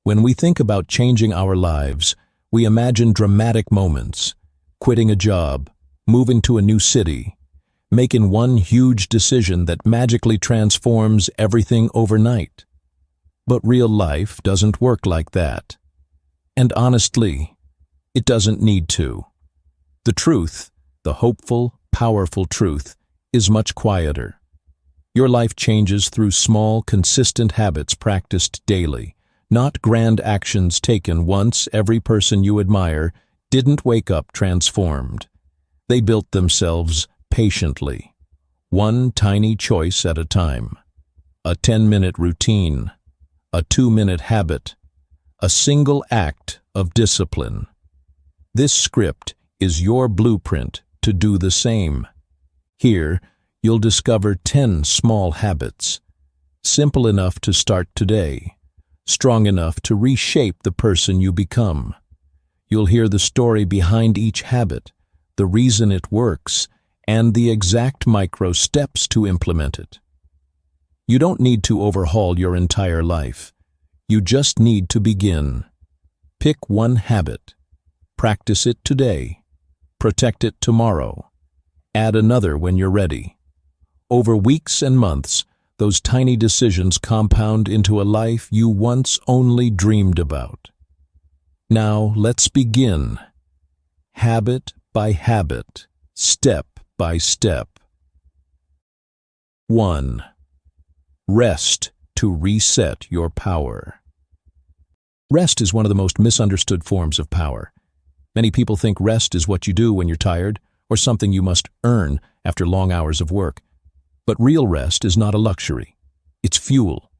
When we think about changing our lives, we imagine dramatic moments: quitting a job, moving to a new city, making one huge decision that magically transforms everything overnight. But real life doesn't work like that. And honestly, it doesn't need to. The truth, the hopeful, powerful truth, is much quieter. Your life changes through small, consistent habits practiced daily, not grand actions taken once. Every person you admire didn't wake up transformed. They built themselves patiently, one tiny choice at a time. A 10-minute routine, a 2-minute habit, a single act of discipline. This script is your blueprint to do the same. Here, you'll discover 10 small habits, simple enough to start today, strong enough to reshape the person you become. You'll hear the story behind each habit, the reason it works, and the exact micro steps to implement it. You don't need to overhaul your entire life. You just need to begin. Pick one habit. Practice it today. Protect it tomorrow. Add another when you're ready. Over weeks and months, those tiny decisions compound into a life you once only dreamed about. Now, let's begin. Habit by habit, step by step. 1. Rest to reset your power. Rest is one of the most misunderstood forms of power. Many people think rest is what you do when you're tired, or something you must earn after long hours of work. But real rest is not a luxury. It's fuel.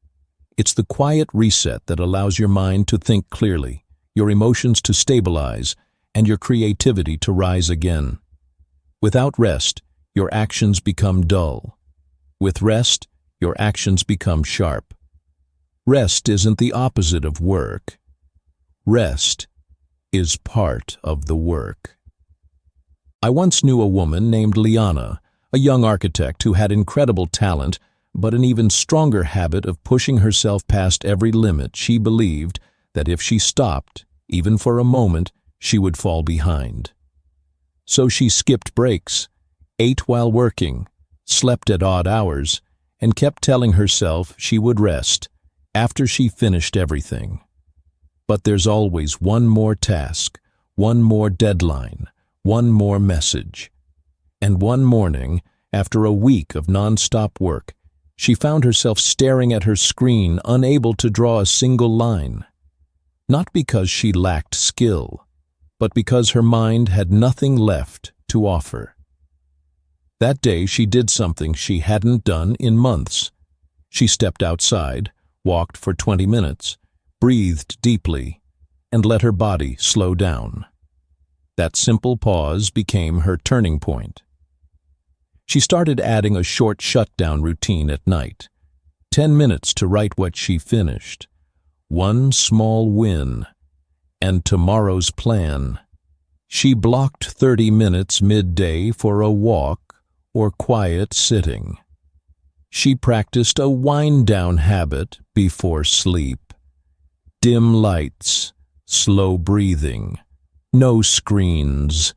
It's the quiet reset that allows your mind to think clearly, your emotions to stabilize, and your creativity to rise again. Without rest, your actions become dull. With rest, your actions become sharp. Rest isn't the opposite of work. Rest is part of the work. I once knew a woman named Liana, a young architect who had incredible talent, but an even stronger habit of pushing herself past every limit. She believed that if she stopped, even for a moment, she would fall behind. So she skipped breaks, ate while working, slept at odd hours, and kept telling herself she would rest after she finished everything. But there's always one more task, one more deadline, one more message. And one morning, after a week of non-stop work, she found herself staring at her screen, unable to draw a single line. Not because she lacked skill, but because her mind had nothing left to offer. That day she did something she hadn't done in months. She stepped outside, walked for 20 minutes, breathed deeply, and let her body slow down. That simple pause became her turning point. She started adding a short shutdown routine at night. 10 minutes to write what she finished. One small win. And tomorrow's plan. She blocked 30 minutes midday for a walk or quiet sitting. She practiced a wind-down habit before sleep. Dim lights, slow breathing, no screens.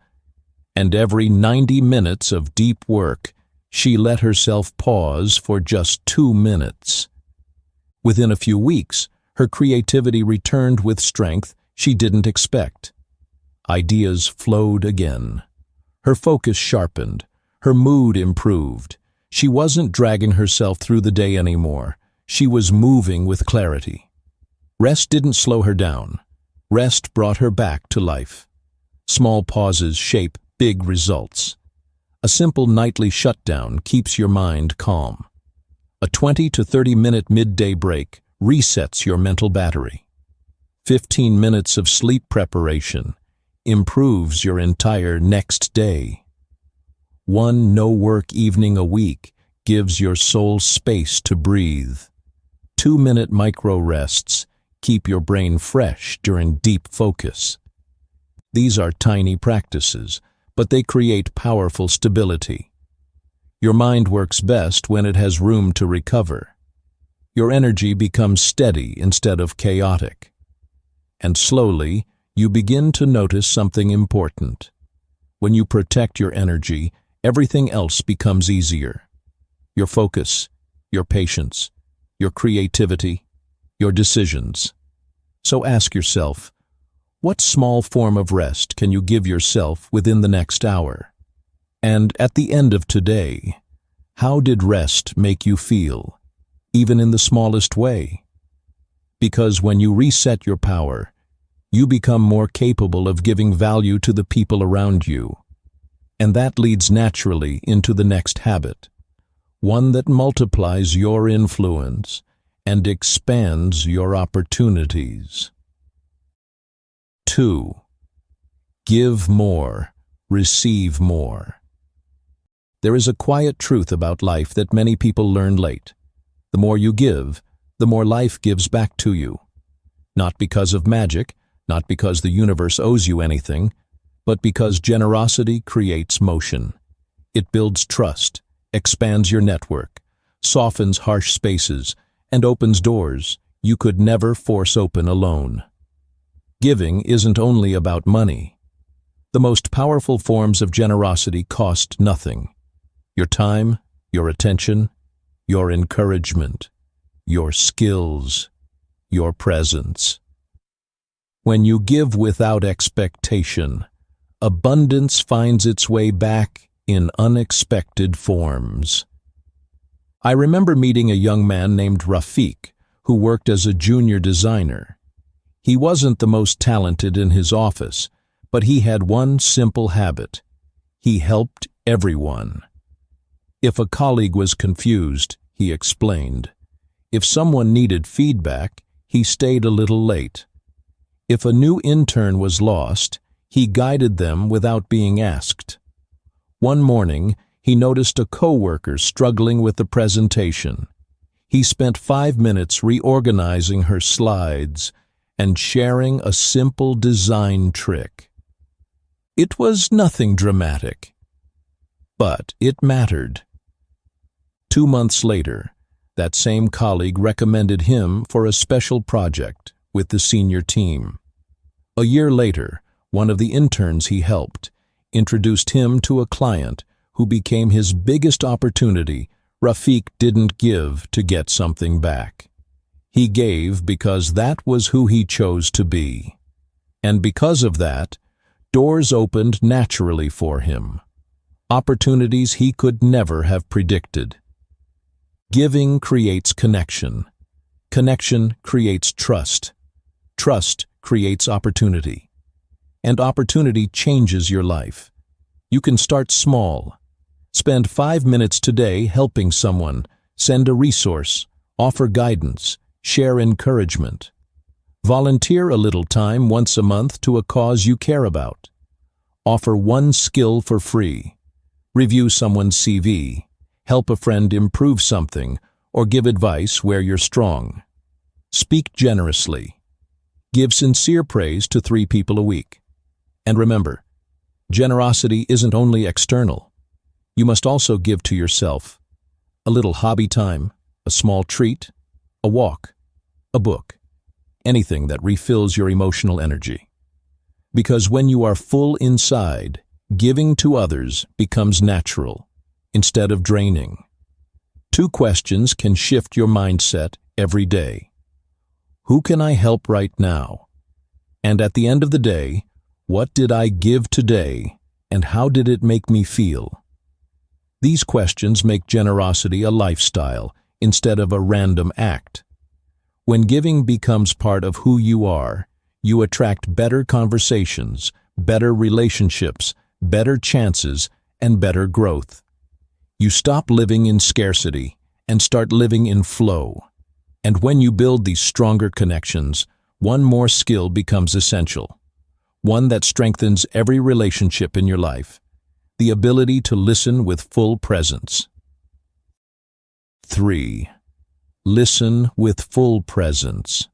And every 90 minutes of deep work, she let herself pause for just 2 minutes. Within a few weeks, her creativity returned with strength she didn't expect. Ideas flowed again. Her focus sharpened. Her mood improved. She wasn't dragging herself through the day anymore. She was moving with clarity. Rest didn't slow her down. Rest brought her back to life. Small pauses shape big results. A simple nightly shutdown keeps your mind calm. A 20 to 30-minute midday break resets your mental battery. 15 minutes of sleep preparation improves your entire next day. One no-work evening a week gives your soul space to breathe. 2-minute micro-rests keep your brain fresh during deep focus. These are tiny practices, but they create powerful stability. Your mind works best when it has room to recover. Your energy becomes steady instead of chaotic. And slowly, you begin to notice something important. When you protect your energy, everything else becomes easier. Your focus, your patience, your creativity, your decisions. So ask yourself, what small form of rest can you give yourself within the next hour? And at the end of today, how did rest make you feel, even in the smallest way? Because when you reset your power, you become more capable of giving value to the people around you. And that leads naturally into the next habit, one that multiplies your influence and expands your opportunities. 2. Give more, receive more. There is a quiet truth about life that many people learn late. The more you give, the more life gives back to you. Not because of magic, not because the universe owes you anything, but because generosity creates motion. It builds trust, expands your network, softens harsh spaces, and opens doors you could never force open alone. Giving isn't only about money. The most powerful forms of generosity cost nothing. Your time, your attention, your encouragement, your skills, your presence. When you give without expectation, abundance finds its way back in unexpected forms. I remember meeting a young man named Rafiq, who worked as a junior designer. He wasn't the most talented in his office, but he had one simple habit. He helped everyone. If a colleague was confused, he explained. If someone needed feedback, he stayed a little late. If a new intern was lost, he guided them without being asked. One morning, he noticed a coworker struggling with the presentation. He spent 5 minutes reorganizing her slides and sharing a simple design trick. It was nothing dramatic, but it mattered. 2 months later, that same colleague recommended him for a special project with the senior team. A year later, one of the interns he helped introduced him to a client who became his biggest opportunity. Rafiq didn't give to get something back. He gave because that was who he chose to be. And because of that, doors opened naturally for him. Opportunities he could never have predicted. Giving creates connection. Connection creates trust. Trust creates opportunity. And opportunity changes your life. You can start small. Spend 5 minutes today helping someone, send a resource, offer guidance, share encouragement. Volunteer a little time once a month to a cause you care about. Offer one skill for free. Review someone's CV. Help a friend improve something, or give advice where you're strong. Speak generously. Give sincere praise to 3 people a week. And remember, generosity isn't only external. You must also give to yourself. A little hobby time, a small treat, a walk, a book, anything that refills your emotional energy. Because when you are full inside, giving to others becomes natural instead of draining. 2 questions can shift your mindset every day. Who can I help right now? And at the end of the day, what did I give today, and how did it make me feel? These questions make generosity a lifestyle instead of a random act. When giving becomes part of who you are, you attract better conversations, better relationships, better chances, and better growth. You stop living in scarcity and start living in flow. And when you build these stronger connections, one more skill becomes essential. One that strengthens every relationship in your life. The ability to listen with full presence. 3. Listen with full presence.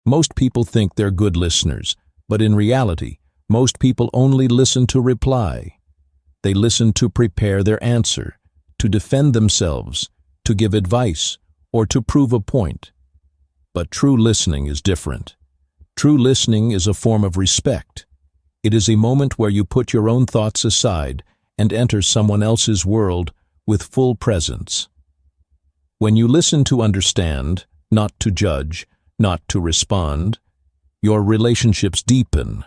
Most people think they're good listeners, but in reality, most people only listen to reply. They listen to prepare their answer, to defend themselves, to give advice, or to prove a point. But true listening is different. True listening is a form of respect. It is a moment where you put your own thoughts aside and enter someone else's world with full presence. When you listen to understand, not to judge, not to respond, your relationships deepen,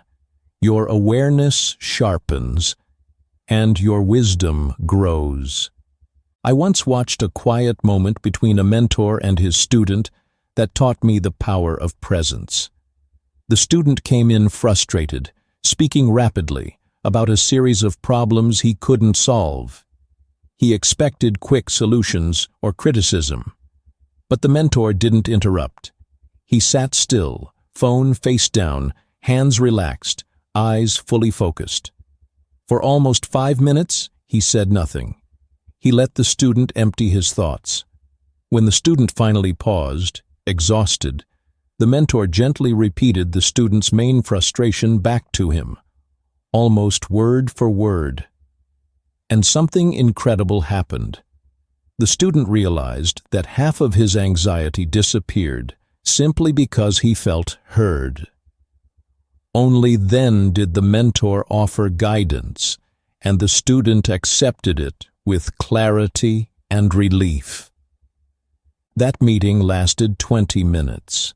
your awareness sharpens, and your wisdom grows. I once watched a quiet moment between a mentor and his student that taught me the power of presence. The student came in frustrated, speaking rapidly about a series of problems he couldn't solve. He expected quick solutions or criticism. But the mentor didn't interrupt. He sat still, phone face down, hands relaxed, eyes fully focused. For almost 5 minutes, he said nothing. He let the student empty his thoughts. When the student finally paused, exhausted, the mentor gently repeated the student's main frustration back to him, almost word for word. And something incredible happened. The student realized that half of his anxiety disappeared simply because he felt heard. Only then did the mentor offer guidance, and the student accepted it with clarity and relief. That meeting lasted 20 minutes,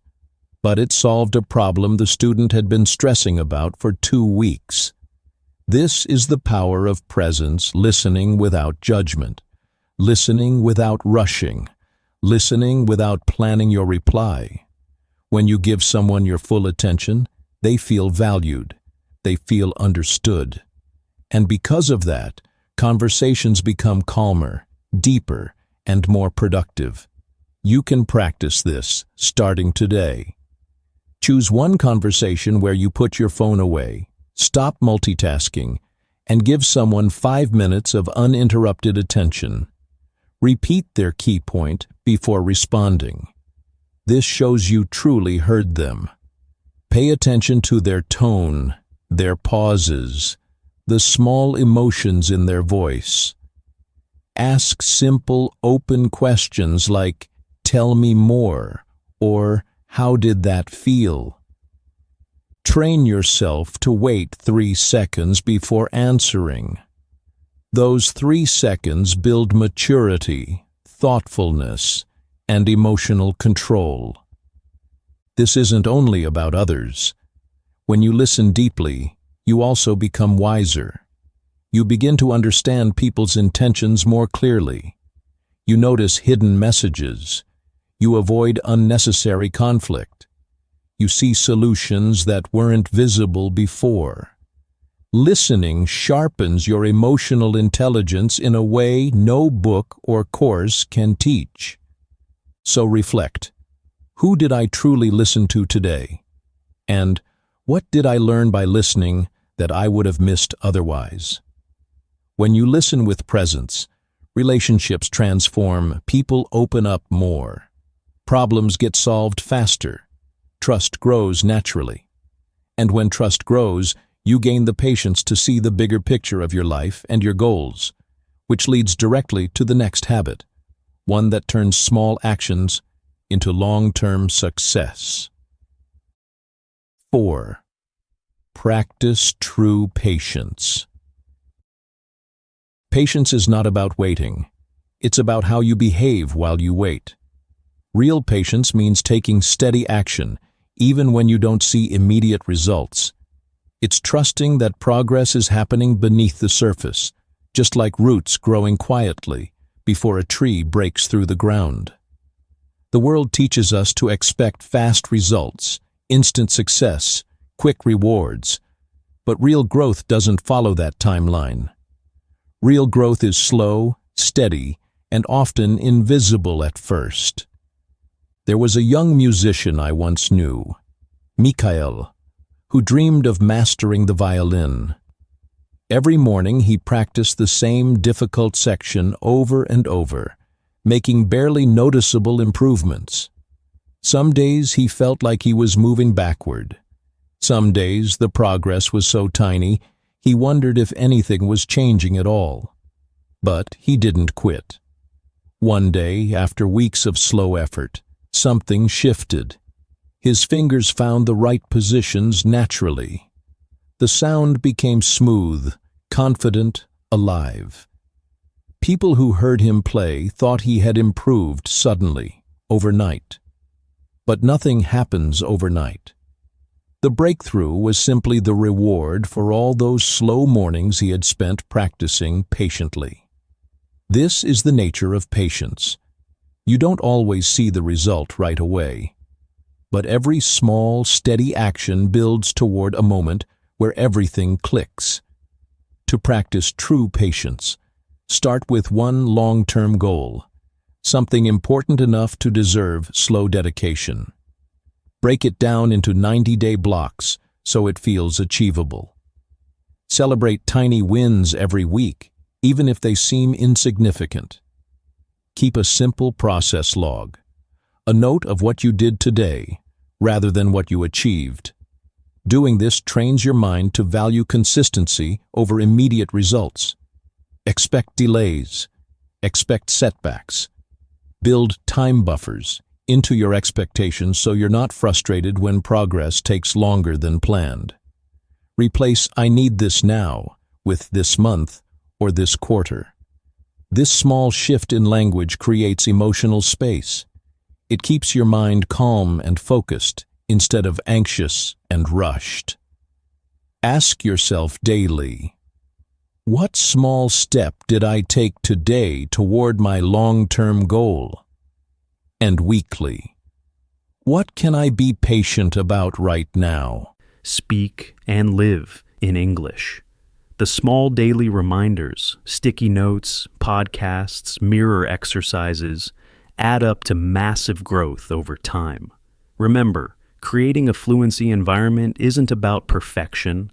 but it solved a problem the student had been stressing about for 2 weeks. This is the power of presence, listening without judgment, listening without rushing, listening without planning your reply. When you give someone your full attention, they feel valued, they feel understood. And because of that, conversations become calmer, deeper, and more productive. You can practice this starting today. Choose one conversation where you put your phone away, stop multitasking, and give someone 5 minutes of uninterrupted attention. Repeat their key point before responding. This shows you truly heard them. Pay attention to their tone, their pauses, the small emotions in their voice. Ask simple, open questions like, "Tell me more," or "How did that feel?" Train yourself to wait 3 seconds before answering. Those 3 seconds build maturity, thoughtfulness, and emotional control. This isn't only about others. When you listen deeply, you also become wiser. You begin to understand people's intentions more clearly. You notice hidden messages. You avoid unnecessary conflict. You see solutions that weren't visible before. Listening sharpens your emotional intelligence in a way no book or course can teach. So reflect. Who did I truly listen to today? And what did I learn by listening that I would have missed otherwise? When you listen with presence, relationships transform, people open up more. Problems get solved faster. Trust grows naturally. And when trust grows, you gain the patience to see the bigger picture of your life and your goals, which leads directly to the next habit, one that turns small actions into long-term success. 4. Practice true patience. Patience is not about waiting. It's about how you behave while you wait. Real patience means taking steady action, even when you don't see immediate results. It's trusting that progress is happening beneath the surface, just like roots growing quietly before a tree breaks through the ground. The world teaches us to expect fast results, instant success, quick rewards, but real growth doesn't follow that timeline. Real growth is slow, steady, and often invisible at first. There was a young musician I once knew, Mikhail, who dreamed of mastering the violin. Every morning he practiced the same difficult section over and over, making barely noticeable improvements. Some days he felt like he was moving backward. Some days the progress was so tiny he wondered if anything was changing at all. But he didn't quit. One day, after weeks of slow effort, something shifted. His fingers found the right positions naturally. The sound became smooth, confident, alive. People who heard him play thought he had improved suddenly, overnight. But nothing happens overnight. The breakthrough was simply the reward for all those slow mornings he had spent practicing patiently. This is the nature of patience. You don't always see the result right away. But every small, steady action builds toward a moment where everything clicks. To practice true patience, start with one long-term goal, something important enough to deserve slow dedication. Break it down into 90-day blocks so it feels achievable. Celebrate tiny wins every week, even if they seem insignificant. Keep a simple process log, a note of what you did today, rather than what you achieved. Doing this trains your mind to value consistency over immediate results. Expect delays. Expect setbacks. Build time buffers into your expectations so you're not frustrated when progress takes longer than planned. Replace "I need this now" with "this month" or "this quarter." This small shift in language creates emotional space. It keeps your mind calm and focused instead of anxious and rushed. Ask yourself daily, what small step did I take today toward my long-term goal? And weekly, what can I be patient about right now? Speak and live in English. The small daily reminders, sticky notes, podcasts, mirror exercises add up to massive growth over time. Remember, creating a fluency environment isn't about perfection,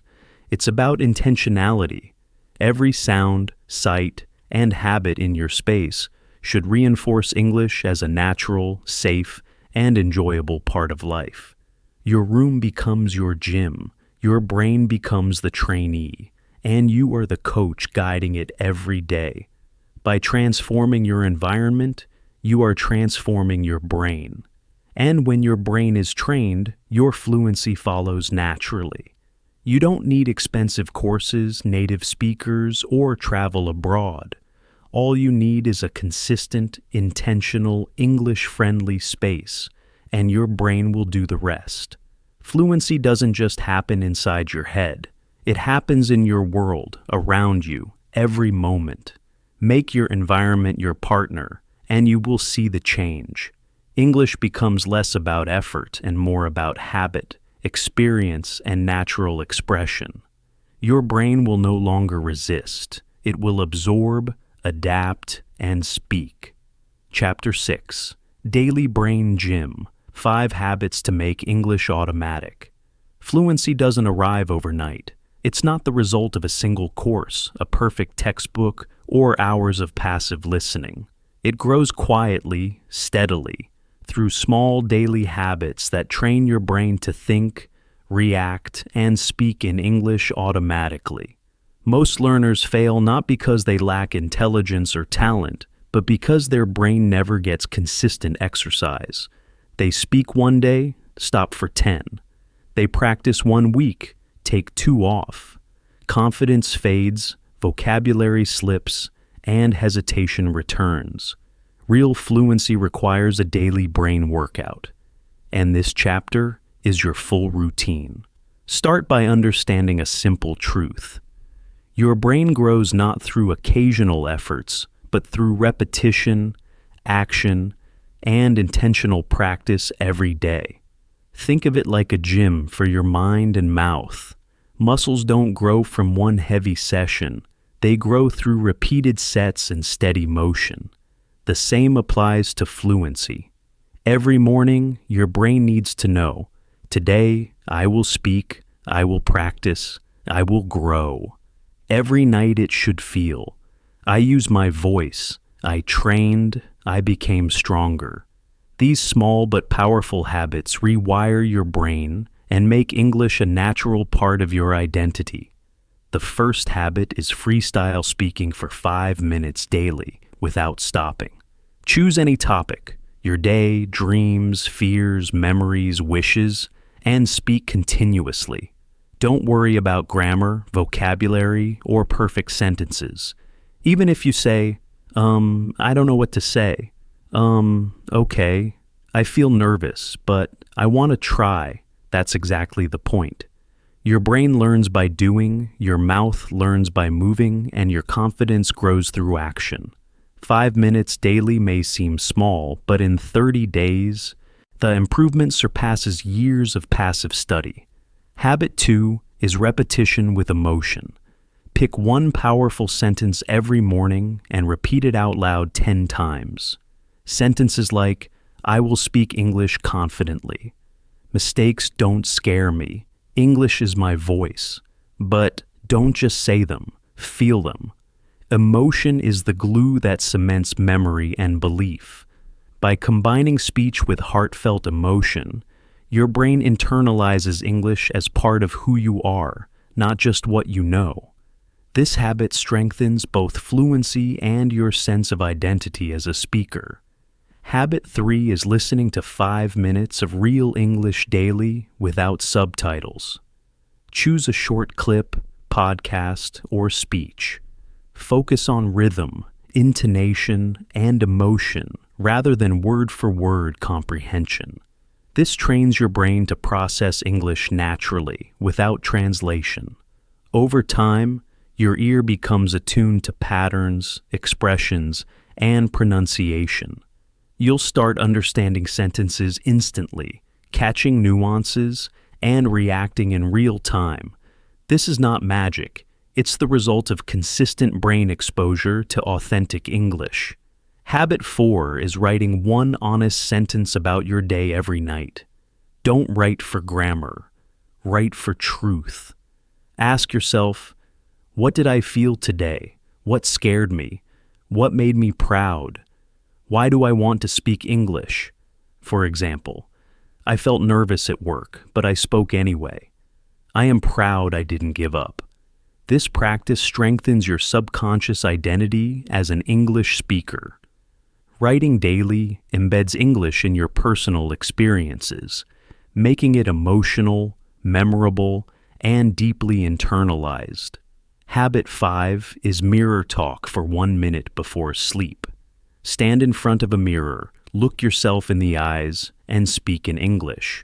it's about intentionality. Every sound, sight, and habit in your space should reinforce English as a natural, safe, and enjoyable part of life. Your room becomes your gym, your brain becomes the trainee, and you are the coach guiding it every day. By transforming your environment, you are transforming your brain. And when your brain is trained, your fluency follows naturally. You don't need expensive courses, native speakers, or travel abroad. All you need is a consistent, intentional, English-friendly space, and your brain will do the rest. Fluency doesn't just happen inside your head. It happens in your world, around you, every moment. Make your environment your partner, and you will see the change. English becomes less about effort and more about habit, experience, and natural expression. Your brain will no longer resist. It will absorb, adapt, and speak. Chapter 6. Daily Brain Gym. 5 Habits to Make English Automatic. Fluency doesn't arrive overnight. It's not the result of a single course, a perfect textbook, or hours of passive listening. It grows quietly, steadily, through small daily habits that train your brain to think, react, and speak in English automatically. Most learners fail not because they lack intelligence or talent, but because their brain never gets consistent exercise. They speak one day, stop for 10. They practice 1 week, take 2 off. Confidence fades, vocabulary slips, and hesitation returns. Real fluency requires a daily brain workout. And this chapter is your full routine. Start by understanding a simple truth. Your brain grows not through occasional efforts, but through repetition, action, and intentional practice every day. Think of it like a gym for your mind and mouth. Muscles don't grow from one heavy session. They grow through repeated sets and steady motion. The same applies to fluency. Every morning, your brain needs to know, today I will speak, I will practice, I will grow. Every night it should feel, I use my voice, I trained, I became stronger. These small but powerful habits rewire your brain and make English a natural part of your identity. The first habit is freestyle speaking for 5 minutes daily without stopping. Choose any topic. your day, dreams, fears, memories, wishes, and speak continuously. Don't worry about grammar, vocabulary, or perfect sentences. Even if you say, I don't know what to say. Okay. I feel nervous, but I want to try. That's exactly the point. Your brain learns by doing, your mouth learns by moving, and your confidence grows through action. 5 minutes daily may seem small, but in 30 days, the improvement surpasses years of passive study. Habit 2 is repetition with emotion. Pick one powerful sentence every morning and repeat it out loud 10 times. Sentences like, I will speak English confidently. Mistakes don't scare me. English is my voice. But don't just say them, feel them. Emotion is the glue that cements memory and belief. By combining speech with heartfelt emotion, your brain internalizes English as part of who you are, not just what you know. This habit strengthens both fluency and your sense of identity as a speaker. Habit 3 is listening to 5 minutes of real English daily without subtitles. Choose a short clip, podcast, or speech. Focus on rhythm, intonation, and emotion rather than word-for-word comprehension. This trains your brain to process English naturally, without translation. Over time, your ear becomes attuned to patterns, expressions, and pronunciation. You'll start understanding sentences instantly, catching nuances, and reacting in real time. This is not magic. It's the result of consistent brain exposure to authentic English. Habit 4 is writing one honest sentence about your day every night. Don't write for grammar. Write for truth. Ask yourself, what did I feel today? What scared me? What made me proud? Why do I want to speak English? For example, I felt nervous at work, but I spoke anyway. I am proud I didn't give up. This practice strengthens your subconscious identity as an English speaker. Writing daily embeds English in your personal experiences, making it emotional, memorable, and deeply internalized. Habit 5 is mirror talk for 1 minute before sleep. Stand in front of a mirror, look yourself in the eyes, and speak in English.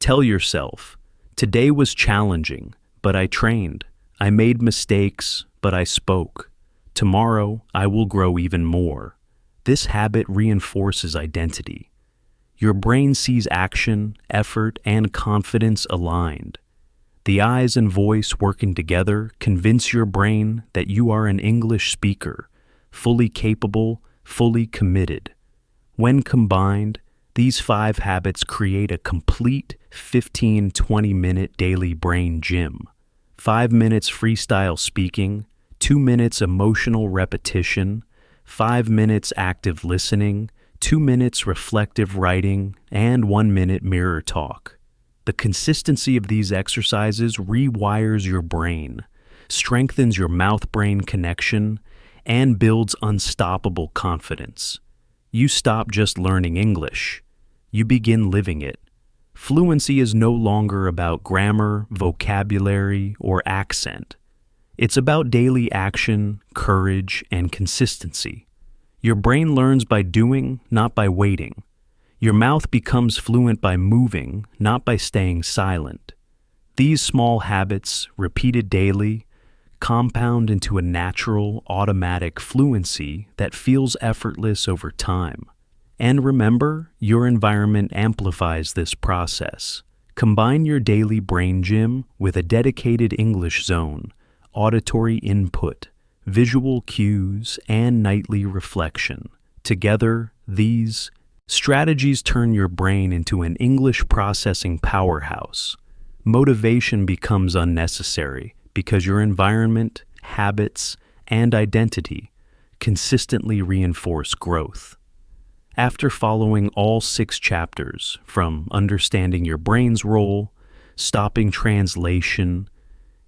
Tell yourself, today was challenging, but I trained. I made mistakes, but I spoke. Tomorrow, I will grow even more. This habit reinforces identity. Your brain sees action, effort, and confidence aligned. The eyes and voice working together convince your brain that you are an English speaker, fully capable, fully committed. When combined, these 5 habits create a complete 15-20 minute daily brain gym. 5 minutes freestyle speaking, 2 minutes emotional repetition, 5 minutes active listening, 2 minutes reflective writing, and 1 minute mirror talk. The consistency of these exercises rewires your brain, strengthens your mouth-brain connection, and builds unstoppable confidence. You stop just learning English. You begin living it. Fluency is no longer about grammar, vocabulary, or accent. It's about daily action, courage, and consistency. Your brain learns by doing, not by waiting. Your mouth becomes fluent by moving, not by staying silent. These small habits, repeated daily, compound into a natural, automatic fluency that feels effortless over time. And remember, your environment amplifies this process. Combine your daily brain gym with a dedicated English zone, auditory input, visual cues, and nightly reflection. Together, these strategies turn your brain into an English processing powerhouse. Motivation becomes unnecessary because your environment, habits, and identity consistently reinforce growth. After following all 6 chapters, from understanding your brain's role, stopping translation,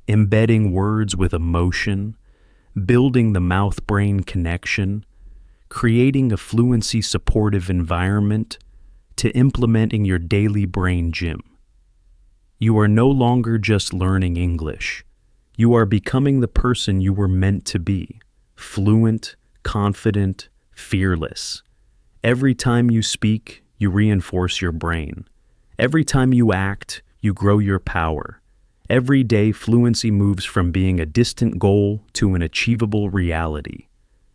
embedding words with emotion, building the mouth-brain connection, creating a fluency-supportive environment, to implementing your daily brain gym. You are no longer just learning English. You are becoming the person you were meant to be, fluent, confident, fearless. Every time you speak, you reinforce your brain. Every time you act, you grow your power. Every day, fluency moves from being a distant goal to an achievable reality.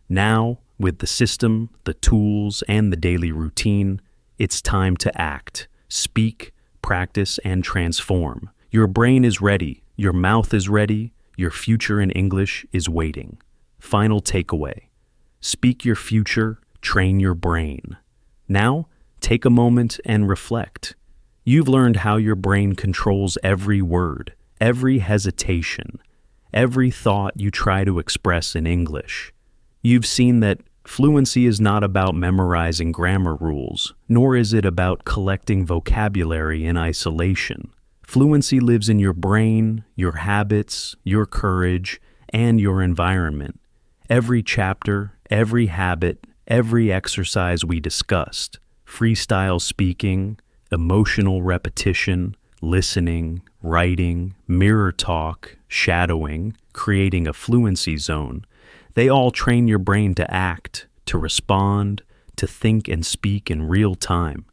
Now, with the system, the tools, and the daily routine, it's time to act, speak, practice, and transform. Your brain is ready, your mouth is ready, your future in English is waiting. Final takeaway: speak your future, train your brain. Now, take a moment and reflect. You've learned how your brain controls every word, every hesitation, every thought you try to express in English. You've seen that fluency is not about memorizing grammar rules, nor is it about collecting vocabulary in isolation. Fluency lives in your brain, your habits, your courage, and your environment. Every chapter, every habit, every exercise we discussed, freestyle speaking, emotional repetition, listening, writing, mirror talk, shadowing, creating a fluency zone, they all train your brain to act, to respond, to think and speak in real time.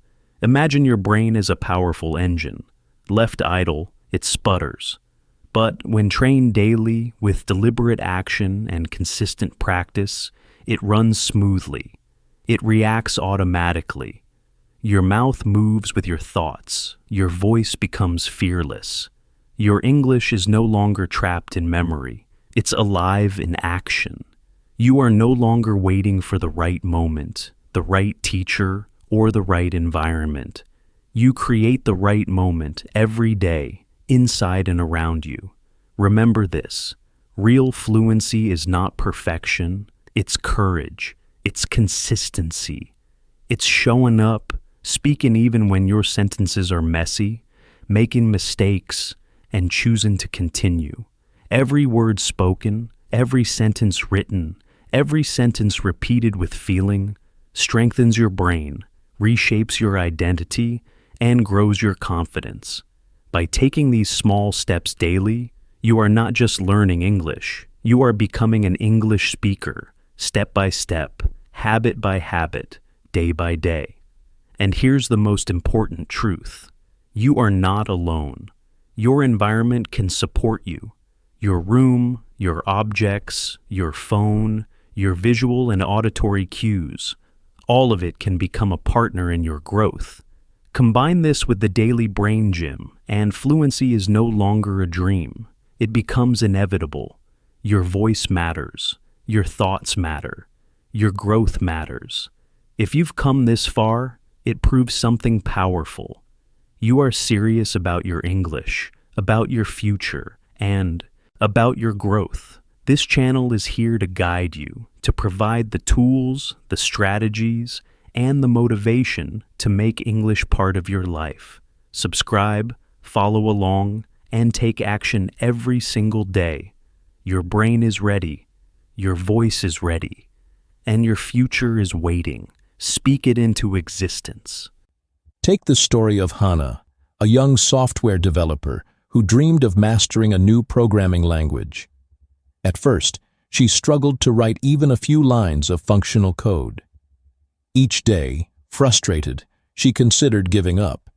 Imagine your brain as a powerful engine. Left idle, it sputters. But when trained daily with deliberate action and consistent practice, it runs smoothly. It reacts automatically. Your mouth moves with your thoughts. Your voice becomes fearless. Your English is no longer trapped in memory. It's alive in action. You are no longer waiting for the right moment, the right teacher, or the right environment. You create the right moment every day, inside and around you. Remember this: real fluency is not perfection, it's courage, it's consistency. It's showing up, speaking even when your sentences are messy, making mistakes, and choosing to continue. Every word spoken, every sentence written, every sentence repeated with feeling strengthens your brain, reshapes your identity, and grows your confidence. By taking these small steps daily, you are not just learning English, you are becoming an English speaker, step by step, habit by habit, day by day. And here's the most important truth: you are not alone. Your environment can support you. Your room, your objects, your phone, your visual and auditory cues, all of it can become a partner in your growth. Combine this with the daily brain gym, and fluency is no longer a dream. It becomes inevitable. Your voice matters. Your thoughts matter. Your growth matters. If you've come this far, it proves something powerful. You are serious about your English, about your future, and about your growth. This channel is here to guide you, to provide the tools, the strategies, and the motivation to make English part of your life. Subscribe, follow along, and take action every single day. Your brain is ready, your voice is ready, and your future is waiting. Speak it into existence. Take the story of Hannah, a young software developer who dreamed of mastering a new programming language. At first, she struggled to write even a few lines of functional code. Each day, frustrated, she considered giving up.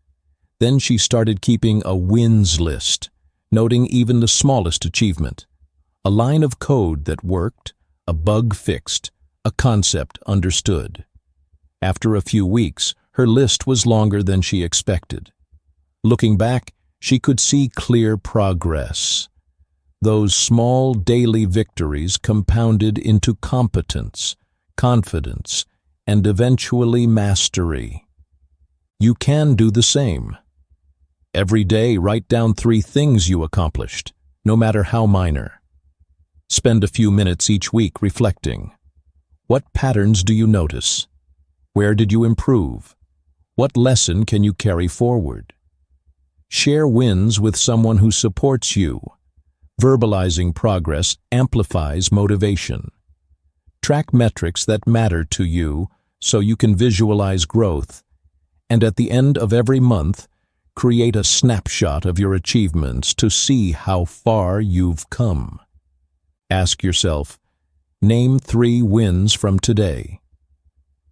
Then she started keeping a wins list, noting even the smallest achievement. A line of code that worked, a bug fixed, a concept understood. After a few weeks, her list was longer than she expected. Looking back, she could see clear progress. Those small daily victories compounded into competence, confidence, and eventually mastery. You can do the same. Every day, write down 3 things you accomplished, no matter how minor. Spend a few minutes each week reflecting. What patterns do you notice? Where did you improve? What lesson can you carry forward? Share wins with someone who supports you. Verbalizing progress amplifies motivation. Track metrics that matter to you so you can visualize growth. And at the end of every month, create a snapshot of your achievements to see how far you've come. Ask yourself, name 3 wins from today.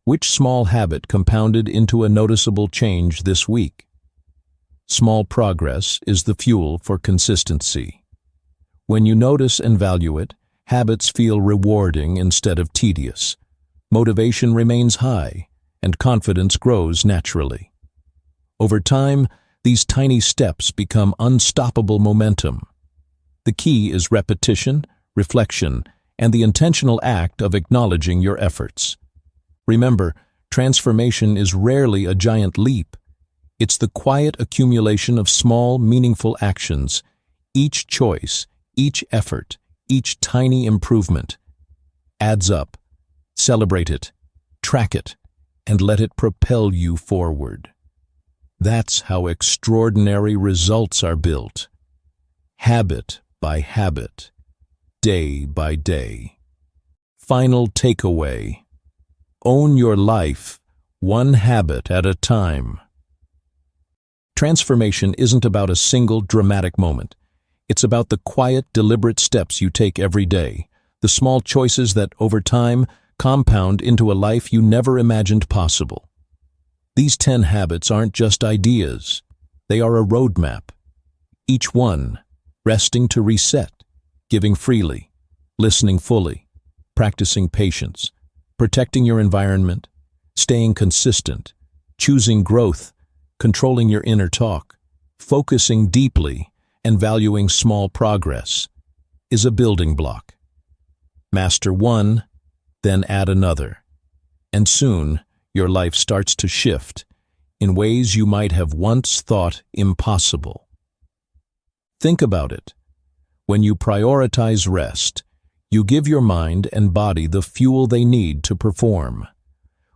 Which small habit compounded into a noticeable change this week? Small progress is the fuel for consistency. When you notice and value it, habits feel rewarding instead of tedious. Motivation remains high, and confidence grows naturally. Over time, these tiny steps become unstoppable momentum. The key is repetition, reflection, and the intentional act of acknowledging your efforts. Remember, transformation is rarely a giant leap. It's the quiet accumulation of small, meaningful actions. Each choice, each effort, each tiny improvement adds up. Celebrate it, track it, and let it propel you forward. That's how extraordinary results are built. Habit by habit, day by day. Final takeaway: own your life, one habit at a time. Transformation isn't about a single dramatic moment. It's about the quiet, deliberate steps you take every day, the small choices that, over time, compound into a life you never imagined possible. These 10 habits aren't just ideas. They are a roadmap. Each one, resting to reset, giving freely, listening fully, practicing patience, protecting your environment, staying consistent, choosing growth, controlling your inner talk, focusing deeply, and valuing small progress, is a building block. Master one, then add another, and soon your life starts to shift in ways you might have once thought impossible. Think about it. When you prioritize rest, you give your mind and body the fuel they need to perform.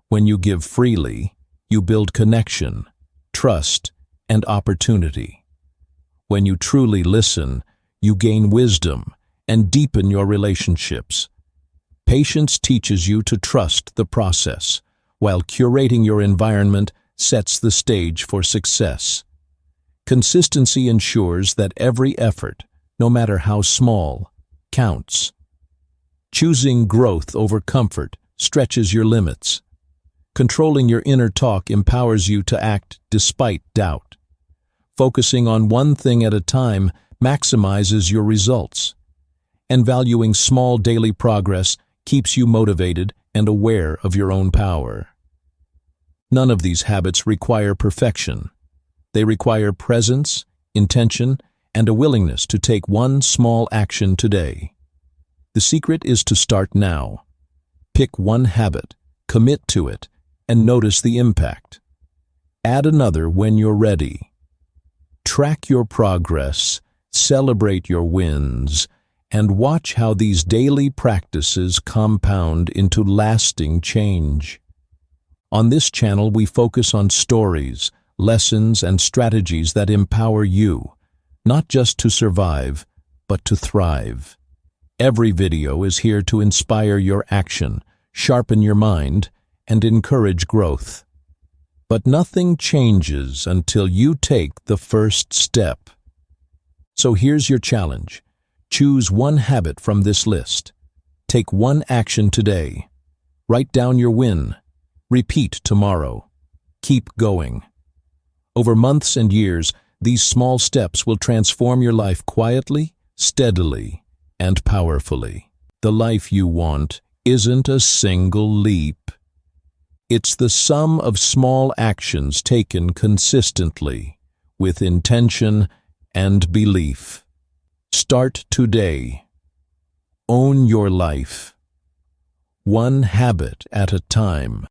When you give freely, you build connection, trust, and opportunity. When you truly listen, you gain wisdom and deepen your relationships. Patience teaches you to trust the process, while curating your environment sets the stage for success. Consistency ensures that every effort, no matter how small, counts. Choosing growth over comfort stretches your limits. Controlling your inner talk empowers you to act despite doubt. Focusing on one thing at a time maximizes your results. And valuing small daily progress keeps you motivated and aware of your own power. None of these habits require perfection. They require presence, intention, and a willingness to take one small action today. The secret is to start now. Pick one habit, commit to it, and notice the impact. Add another when you're ready. Track your progress, celebrate your wins, and watch how these daily practices compound into lasting change. On this channel, we focus on stories, lessons, and strategies that empower you, not just to survive, but to thrive. Every video is here to inspire your action, sharpen your mind, and encourage growth. But nothing changes until you take the first step. So here's your challenge. Choose one habit from this list. Take one action today. Write down your win. Repeat tomorrow. Keep going. Over months and years, these small steps will transform your life quietly, steadily, and powerfully. The life you want isn't a single leap. It's the sum of small actions taken consistently, with intention and belief. Start today. Own your life. One habit at a time.